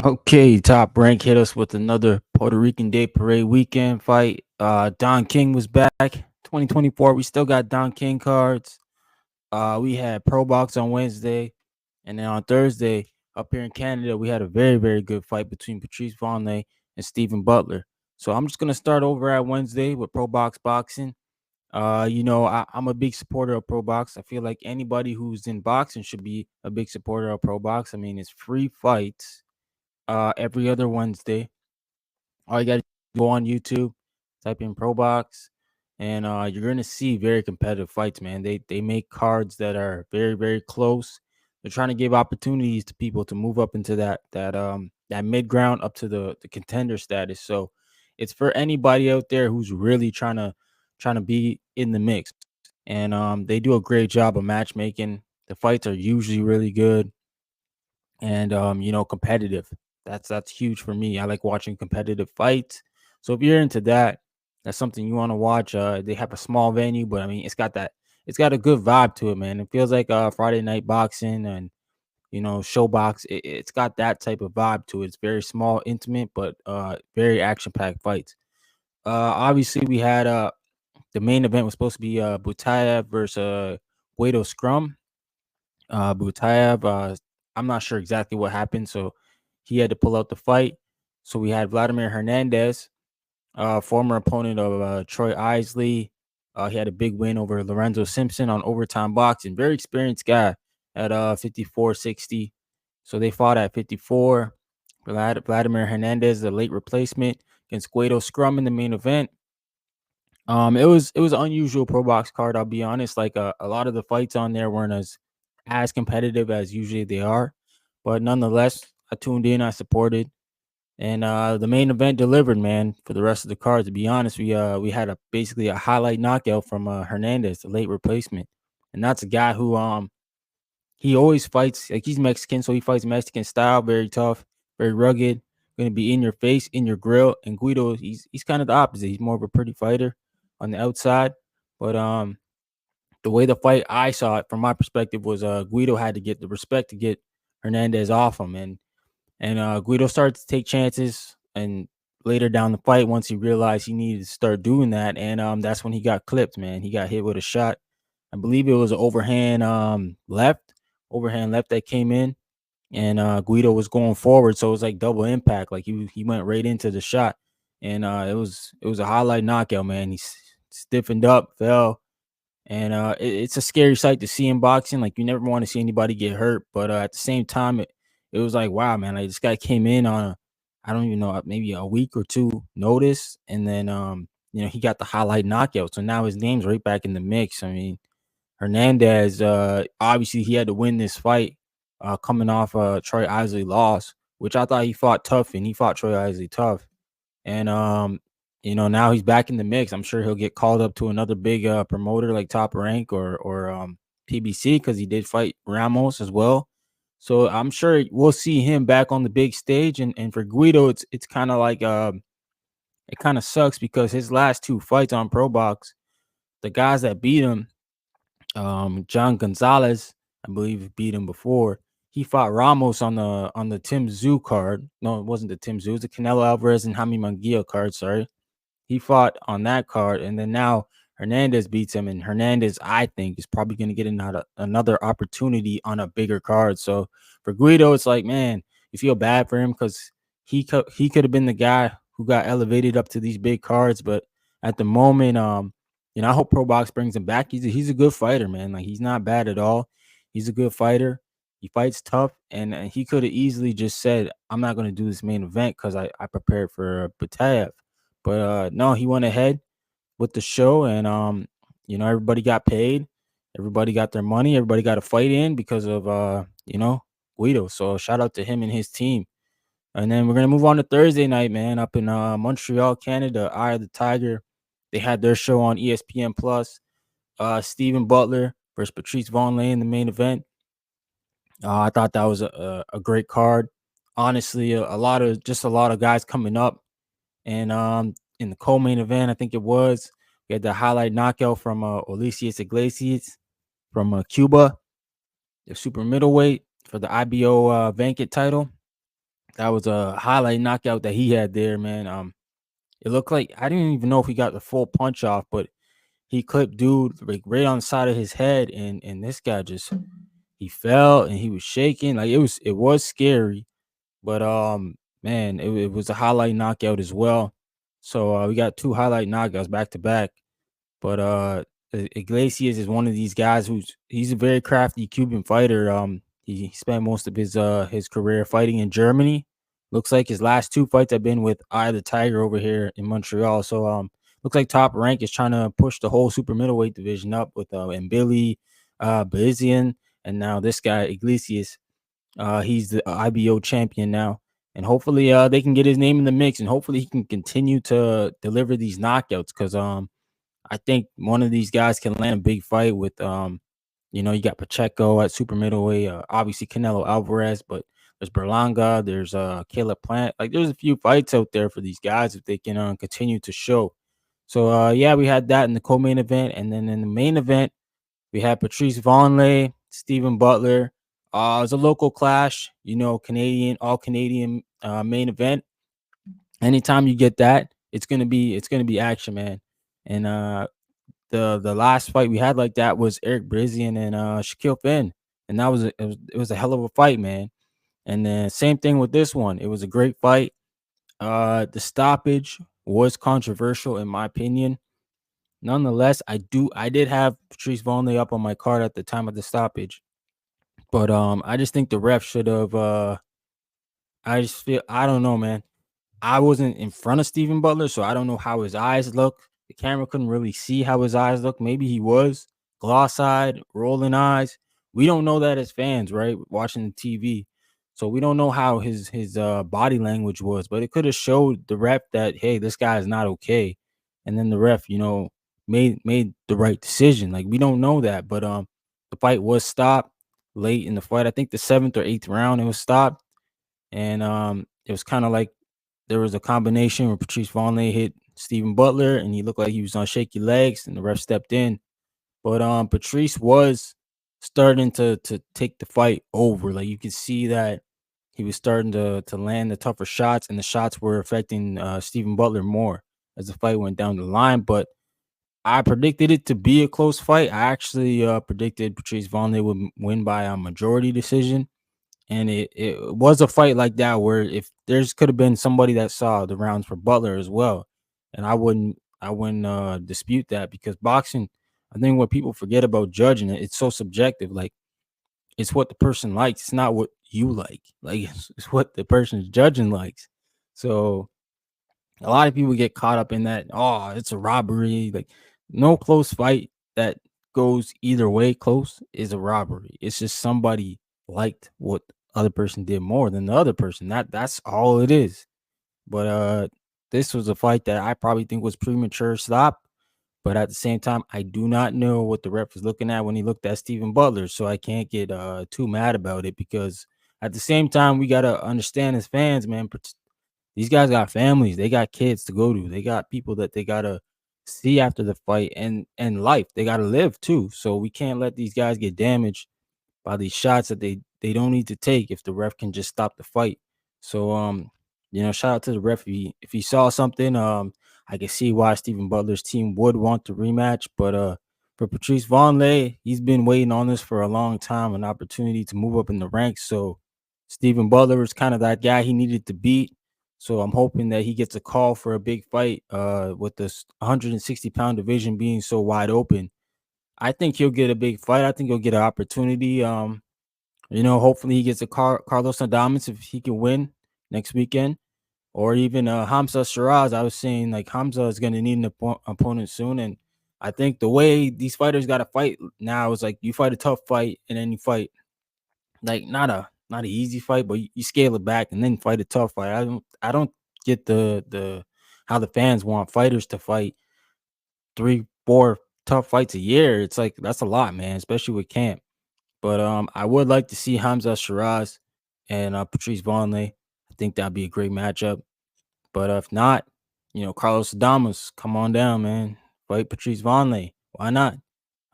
Okay, Top Rank hit us with another Puerto Rican Day Parade weekend fight. Don King was back. 2024. We still got Don King cards. We had Pro Box on Wednesday, and then on Thursday, up here in Canada, we had a very good fight between Patrice Vonleh and Stephen Butler. So I'm just gonna start over at Wednesday with Pro Box Boxing. I'm a big supporter of Pro Box. I feel like anybody who's in boxing should be a big supporter of Pro Box. I mean, it's free fights every other Wednesday. All you got to go on YouTube, type in Pro Box, and you're gonna see very competitive fights, man. They make cards that are very close. They're trying to give opportunities to people to move up into that mid ground up to the contender status. So it's for anybody out there who's really trying to be in the mix. And they do a great job of matchmaking. The fights are usually really good and competitive. That's huge for me. I like watching competitive fights. So if you're into that, that's something you want to watch. They have a small venue, but I mean it's got a good vibe to it, man. It feels like Friday night boxing and show box. It's got that type of vibe to it. It's very small, intimate, but very action packed fights. Obviously we had the main event was supposed to be Butayev versus Guido Scrum. Butayev, I'm not sure exactly what happened, so he had to pull out the fight. So we had Vladimir Hernandez, former opponent of Troy Isley. He had a big win over Lorenzo Simpson on overtime boxing. Very experienced guy at 54-60. So they fought at 54. Vladimir Hernandez, the late replacement, against Guido Scrum in the main event. It was an unusual pro box card. I'll be honest. Like a lot of the fights on there weren't as competitive as usually they are, but nonetheless, I tuned in, I supported, and the main event delivered, man. For the rest of the card, to be honest, we had a basically a highlight knockout from Hernandez, the late replacement, and that's a guy who he always fights like he's Mexican, so he fights Mexican style, very tough, very rugged, going to be in your face, in your grill. And Guido, he's kind of the opposite. He's more of a pretty fighter on the outside, but the way the fight I saw it from my perspective was Guido had to get the respect to get Hernandez off him, and Guido started to take chances. And later down the fight, once he realized he needed to start doing that, and that's when he got clipped. Man, he got hit with a shot. I believe it was an overhand left that came in, and Guido was going forward, so it was like double impact. Like he went right into the shot, and it was a highlight knockout. Man, stiffened up, fell, and it's a scary sight to see in boxing. Like you never want to see anybody get hurt, but at the same time, it was like wow, man, like this guy came in on I don't even know, maybe a week or two notice, and then he got the highlight knockout, so now his name's right back in the mix. I mean, Hernandez, obviously he had to win this fight, coming off a Troy Isley loss, which I thought he fought tough, and he fought Troy Isley tough. And now he's back in the mix. I'm sure he'll get called up to another big promoter like Top Rank or PBC, because he did fight Ramos as well. So I'm sure we'll see him back on the big stage. And for Guido, it's kind of like it kind of sucks because his last two fights on Pro Box, the guys that beat him, John Gonzalez, I believe, beat him before. He fought Ramos on the Tim Zoo card. No, it wasn't the Tim Zoo. It was the Canelo Alvarez and Jaime Munguia card. Sorry, he fought on that card, and then now Hernandez beats him. And Hernandez, I think, is probably going to get another opportunity on a bigger card. So for Guido, it's like, man, you feel bad for him because he could have been the guy who got elevated up to these big cards, but at the moment, I hope Pro Box brings him back. He's a good fighter, man. Like he's not bad at all. He's a good fighter. He fights tough, and he could have easily just said, "I'm not going to do this main event because I prepared for Batayev." But no, he went ahead with the show, and everybody got paid, everybody got their money, everybody got a fight in because of Guido. So shout out to him and his team. And then we're gonna move on to Thursday night, man, up in Montreal, Canada. Eye of the Tiger. They had their show on ESPN Plus. Stephen Butler versus Patrice Vonleh in the main event. I thought that was a great card. Honestly, a lot of guys coming up, and in the co-main event, I think it was, we had the highlight knockout from Ulysses Iglesias from Cuba, the super middleweight for the IBO vacant title. That was a highlight knockout that he had there, man. It looked like I didn't even know if he got the full punch off, but he clipped dude like right on the side of his head, and this guy just he fell and he was shaking. Like it was scary, but man, it was a highlight knockout as well. So we got two highlight knockouts back to back. But Iglesias is one of these guys he's a very crafty Cuban fighter. He spent most of his career fighting in Germany. Looks like his last two fights have been with Eye of the Tiger over here in Montreal. So looks like Top Rank is trying to push the whole super middleweight division up with and Billy Belizian, and now this guy Iglesias. He's the IBO champion now. And hopefully they can get his name in the mix, and hopefully he can continue to deliver these knockouts because I think one of these guys can land a big fight with you got Pacheco at super middleweight, obviously Canelo Alvarez, but there's Berlanga, there's Caleb Plant. Like there's a few fights out there for these guys if they can continue to show. So yeah, we had that in the co-main event, and then in the main event we had Patrice Vonleh, Stephen Butler. It was a local clash, Canadian, all Canadian main event. Anytime you get that, it's gonna be action, man. And the last fight we had like that was Eric Brizian and Shaquille Finn, and that was it was a hell of a fight, man. And then same thing with this one. It was a great fight. The stoppage was controversial in my opinion. Nonetheless, I did have Patrice Vonleh up on my card at the time of the stoppage, but I just think the ref should have. I don't know, man. I wasn't in front of Steven Butler, so I don't know how his eyes look. The camera couldn't really see how his eyes look. Maybe he was gloss-eyed, rolling eyes. We don't know that as fans, right? Watching the TV. So we don't know how his body language was, but it could have showed the ref that hey, this guy is not okay. And then the ref, made the right decision. Like we don't know that, but the fight was stopped late in the fight. I think the 7th or 8th round it was stopped. And it was kind of like there was a combination where Patrice Vonleh hit Stephen Butler, and he looked like he was on shaky legs, and the ref stepped in. But Patrice was starting to take the fight over. Like you could see that he was starting to land the tougher shots, and the shots were affecting Stephen Butler more as the fight went down the line. But I predicted it to be a close fight. I actually predicted Patrice Vonleh would win by a majority decision, and it was a fight like that where if there's could have been somebody that saw the rounds for Butler as well, and I wouldn't dispute that because boxing, I think what people forget about judging it's so subjective. Like it's what the person likes, it's not what you like. Like it's what the person's judging likes. So a lot of people get caught up in that. Oh, it's a robbery. Like no close fight that goes either way close is a robbery. It's just somebody liked what other person did more than the other person. That's all it is. But this was a fight that I probably think was premature stop. But at the same time, I do not know what the ref was looking at when he looked at Stephen Butler. So I can't get too mad about it because at the same time, we gotta understand as fans, man. These guys got families, they got kids to go to, they got people that they gotta see after the fight and life. They gotta live too. So we can't let these guys get damaged by these shots that they don't need to take if the ref can just stop the fight. So shout out to the ref if he saw something. I can see why Stephen Butler's team would want to rematch, but for Patrice Vonleh, he's been waiting on this for a long time, an opportunity to move up in the ranks. So Stephen Butler was kind of that guy he needed to beat. So I'm hoping that he gets a call for a big fight with this 160-pound division being so wide open. I think he'll get a big fight. I think he'll get an opportunity. Hopefully he gets a Carlos Adames if he can win next weekend, or even Hamza Shiraz. I was saying like Hamza is going to need an opponent soon, and I think the way these fighters got to fight now is like you fight a tough fight, and then you fight like not an easy fight, but you scale it back and then fight a tough fight. I don't get the how the fans want fighters to fight 3, 4 tough fights a year. It's like that's a lot, man, especially with camp. But I would like to see Hamza Shiraz and Patrice Vonleh. I think that'd be a great matchup. But if not, Carlos Adames, come on down, man. Fight Patrice Vonleh. Why not?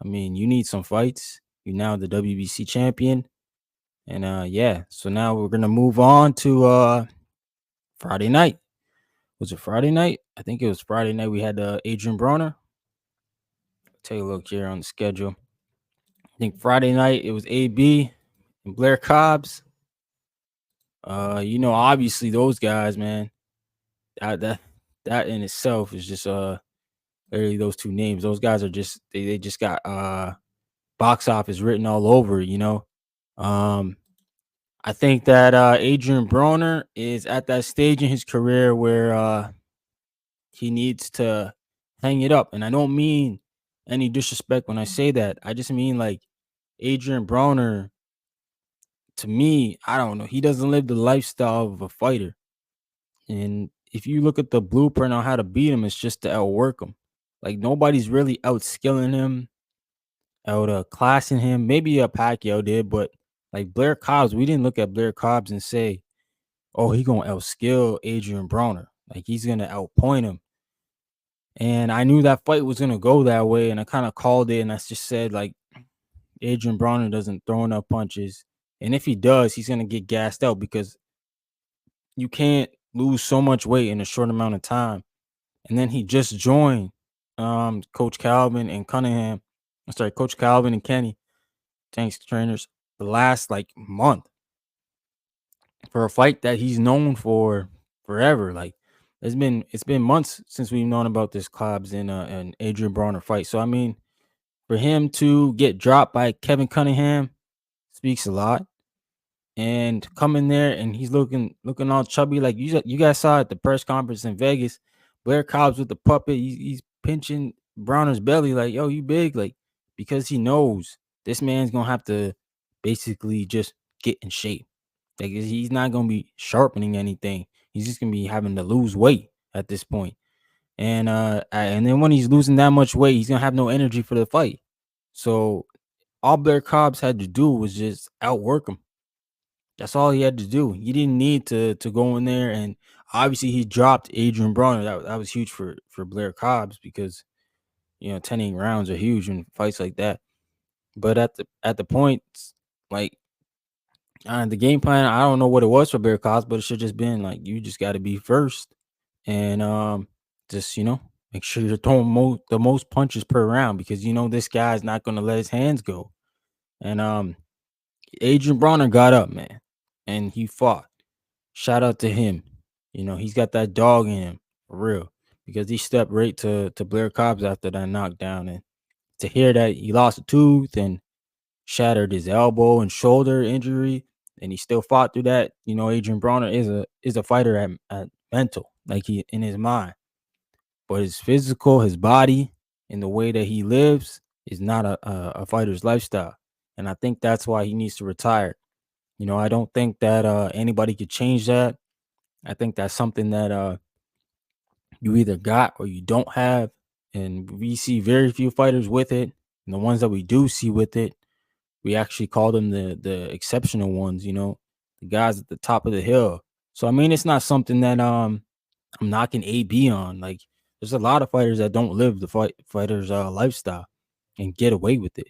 I mean, you need some fights. You're now the WBC champion. And yeah, so now we're gonna move on to Friday night. Was it Friday night? I think it was Friday night. We had Adrian Broner. Take a look here on the schedule. I think Friday night it was AB and Blair Cobbs. Obviously those guys, man. That in itself is just literally those two names. Those guys are just they just got box office written all over, you know. Um I think that Adrian Broner is at that stage in his career where he needs to hang it up. And I don't mean any disrespect when I say that. I just mean like Adrian Broner, to me, I don't know. He doesn't live the lifestyle of a fighter. And if you look at the blueprint on how to beat him, it's just to outwork him. Like nobody's really outskilling him, out classing him. Maybe a Pacquiao did, but like Blair Cobbs, we didn't look at Blair Cobbs and say, "Oh, he gonna outskill Adrian Broner. Like he's gonna outpoint him." And I knew that fight was gonna go that way, and I kind of called it, and I just said like Adrian Broner doesn't throw enough punches, and if he does, he's gonna get gassed out because you can't lose so much weight in a short amount of time. And then he just joined Coach Calvin and Cunningham. I'm sorry, Coach Calvin and Kenny. Thanks, trainers. The last like month for a fight that he's known for forever. Like it's been months since we've known about this Cobbs and an Adrian Broner fight. So I mean, for him to get dropped by Kevin Cunningham speaks a lot. And come in there and he's looking all chubby, like you guys saw at the press conference in Vegas. Blair Cobbs with the puppet, he's pinching Browner's belly, like, yo, you big, like, because he knows this man's gonna have to basically just get in shape. Like he's not gonna be sharpening anything. He's just gonna be having to lose weight at this point. And then when he's losing that much weight, he's gonna have no energy for the fight. So all Blair Cobbs had to do was just outwork him. That's all he had to do. He didn't need to go in there, and obviously he dropped Adrian Broner. That was huge for Blair Cobbs because 10 rounds are huge in fights like that. But at the points, like the game plan, I don't know what it was for Blair Cobbs, but it should just been like you just got to be first, and just make sure you're throwing the most punches per round because this guy's not gonna let his hands go. And Adrian Broner got up, man, and he fought. Shout out to him. He's got that dog in him for real because he stepped right to Blair Cobbs after that knockdown. And to hear that he lost a tooth and shattered his elbow and shoulder injury, and he still fought through that. Adrian Broner is a fighter at mental, like he in his mind, but his physical, his body, and the way that he lives is not a fighter's lifestyle. And I think that's why he needs to retire. I don't think that anybody could change that. I think that's something that you either got or you don't have, and we see very few fighters with it. And the ones that we do see with it, we actually call them the exceptional ones. The guys at the top of the hill. So I mean, it's not something that I'm knocking AB on. Like, there's a lot of fighters that don't live the fighters lifestyle and get away with it.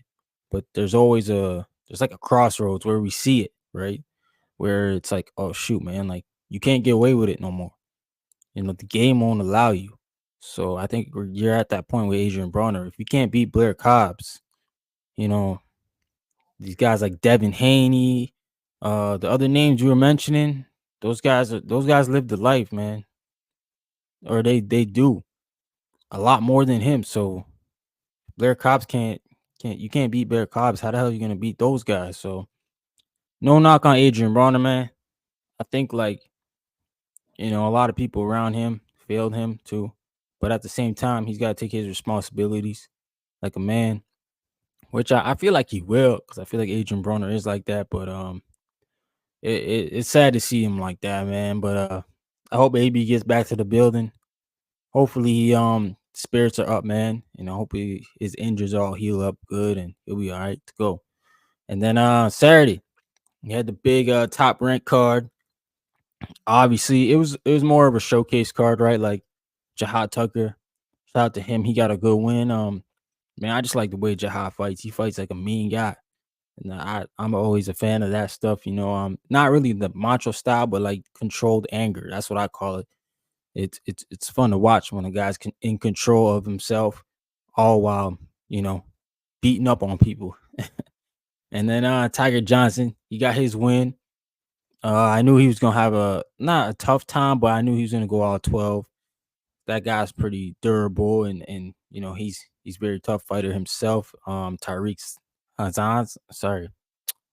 But there's like a crossroads where we see it, right? Where it's like, oh shoot, man, like you can't get away with it no more. The game won't allow you. So I think you're at that point with Adrian Broner. If you can't beat Blair Cobbs, you know, these guys like Devin Haney, the other names you were mentioning, those guys live the life, man. Or they do a lot more than him. So Blair Cobbs can't you can't beat Blair Cobbs. How the hell are you gonna beat those guys? So no knock on Adrian Broner, man. I think like a lot of people around him failed him too. But at the same time, he's got to take his responsibilities like a man, which I feel like he will because I feel like Adrian Broner is like that. But it's sad to see him like that, man. But I hope AB gets back to the building. Hopefully, spirits are up, man. Hopefully his injuries all heal up good and he'll be all right to go. And then Saturday, we had the big top rank card. Obviously, it was more of a showcase card, right? Like Jahad Tucker. Shout out to him. He got a good win. Man, I just like the way Jahad fights. He fights like a mean guy. And I'm always a fan of that stuff. Not really the macho style, but like controlled anger. That's what I call it. It's fun to watch when a guy's in control of himself, all while you know beating up on people. And then Tiger Johnson, he got his win. I knew he was gonna have a not a tough time, but I knew he was gonna go all 12. That guy's pretty durable, and he's very tough fighter himself. Tariq Hazan, sorry,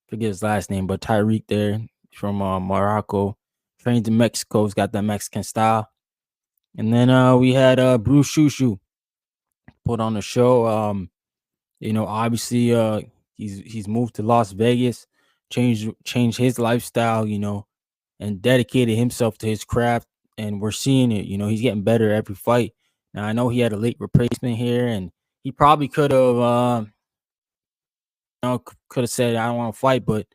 forget his last name, but Tyreek there from Morocco, trained in Mexico. He's got that Mexican style. And then we had Bruce Shushu put on the show. Obviously he's moved to Las Vegas, changed his lifestyle, and dedicated himself to his craft. And we're seeing it. He's getting better every fight. Now I know he had a late replacement here, and he probably could have could have said I don't want to fight, but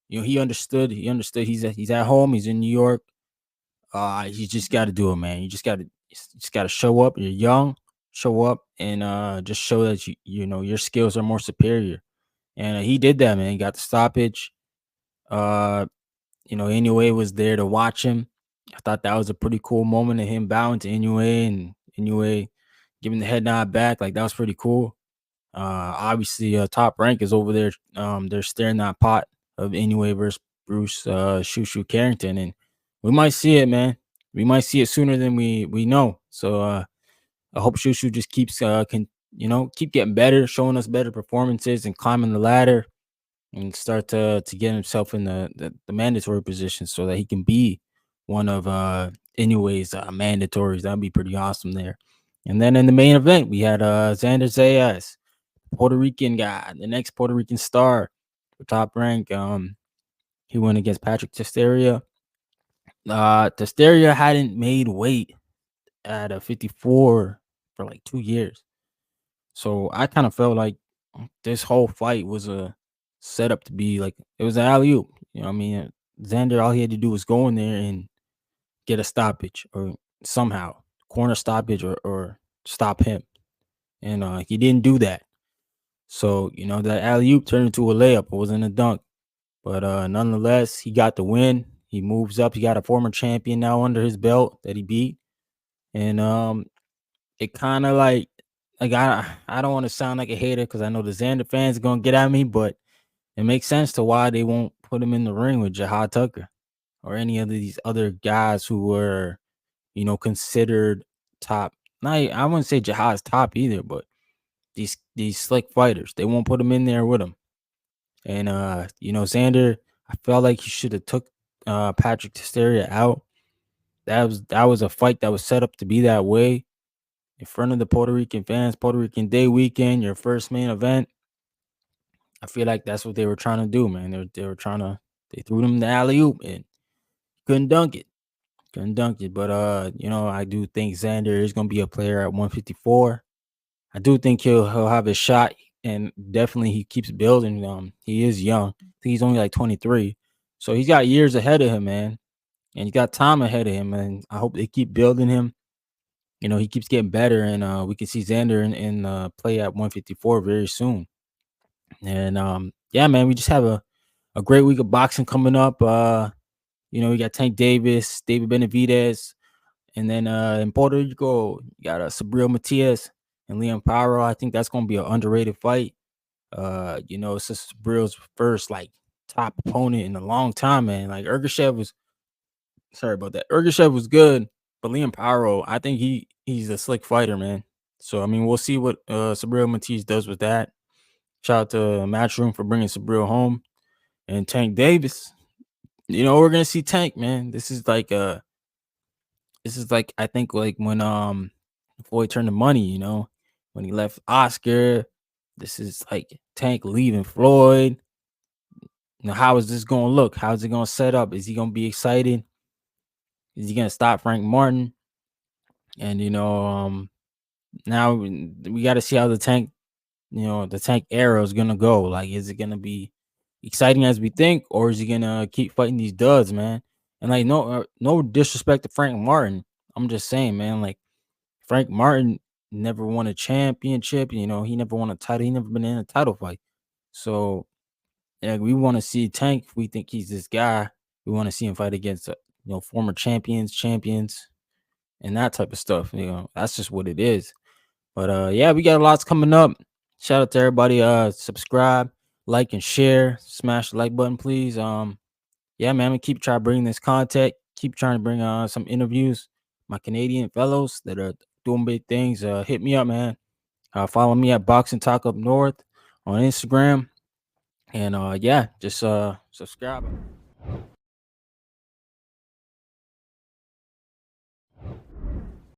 he understood. He understood. He's at home. He's in New York. You just got to do it, man. You just got to show up. You're young. Show up and just show that your skills are more superior. And he did that, man. He got the stoppage. Uh, Inoue was there to watch him. I thought that was a pretty cool moment of him bowing to Inoue and Inoue giving the head nod back. Like that was pretty cool. Obviously, Top Rank is over there. They're staring that pot of Inoue versus Bruce Shushu Carrington, and we might see it, man. We might see it sooner than we know. So I hope Shushu just keeps keep getting better, showing us better performances, and climbing the ladder, and start to get himself in the mandatory position so that he can be one of Inoue's mandatories. That'd be pretty awesome there. And then in the main event, we had Xander Zayas, Puerto Rican guy, the next Puerto Rican star for Top Rank. He went against Patrick Testeria. Testeria hadn't made weight at a 54 for like 2 years. So I kind of felt like this whole fight was a setup to be like it was an alley oop. What I mean? Xander, all he had to do was go in there and get a stoppage or somehow corner stoppage or stop him. And he didn't do that. So, that alley oop turned into a layup. It wasn't a dunk. But nonetheless, he got the win. He moves up. He got a former champion now under his belt that he beat. And it kind of like I don't want to sound like a hater because I know the Xander fans are gonna get at me, but it makes sense to why they won't put him in the ring with Jahad Tucker or any of these other guys who were, considered top. Not I wouldn't say Jahad's top either, but these slick fighters, they won't put him in there with him. And Xander, I felt like he should have took Patrick Testeria out. That was a fight that was set up to be that way in front of the Puerto Rican fans, Puerto Rican Day weekend, your first main event. I feel like that's what they were trying to do, man. They were trying to they threw them the alley oop and couldn't dunk it. Couldn't dunk it. But I do think Xander is gonna be a player at 154. I do think he'll have a shot, and definitely he keeps building. He is young. I think he's only like 23. So he's got years ahead of him, man. And he's got time ahead of him. And I hope they keep building him. He keeps getting better, and we can see Xander in play at 154 very soon. And yeah, man, we just have a great week of boxing coming up. We got Tank Davis, David Benavidez, and then in Puerto Rico, you got Sabril Matias and Liam Paro. I think that's gonna be an underrated fight. It's just Sabril's first like top opponent in a long time, man. Like Ergashev was sorry about that. Ergashev was good, but Liam Paro, I think he's a slick fighter, man. So I mean, we'll see what Sabril Matias does with that. Shout out to Matchroom for bringing Sabril home and Tank Davis. We're gonna see Tank, man. This is like I think like when Floyd turned to money, when he left Oscar. This is like Tank leaving Floyd. How is this gonna look? How is it gonna set up? Is he gonna be excited? Is he gonna stop Frank Martin? And now we got to see how the Tank era is gonna go. Like, is it gonna be exciting as we think, or is he gonna keep fighting these duds, man? And like, no disrespect to Frank Martin. I'm just saying, man. Like, Frank Martin never won a championship. He never won a title. He never been in a title fight. So Yeah, we want to see Tank. We think he's this guy. We want to see him fight against former champions, and that type of stuff. That's just what it is. But yeah, we got lots coming up. Shout out to everybody. Subscribe, like, and share. Smash the like button, please. Yeah, man, we keep trying to bring this content. Keep trying to bring some interviews. My Canadian fellows that are doing big things. Hit me up, man. Follow me at Boxing Talk Up North on Instagram. And yeah, just subscribe.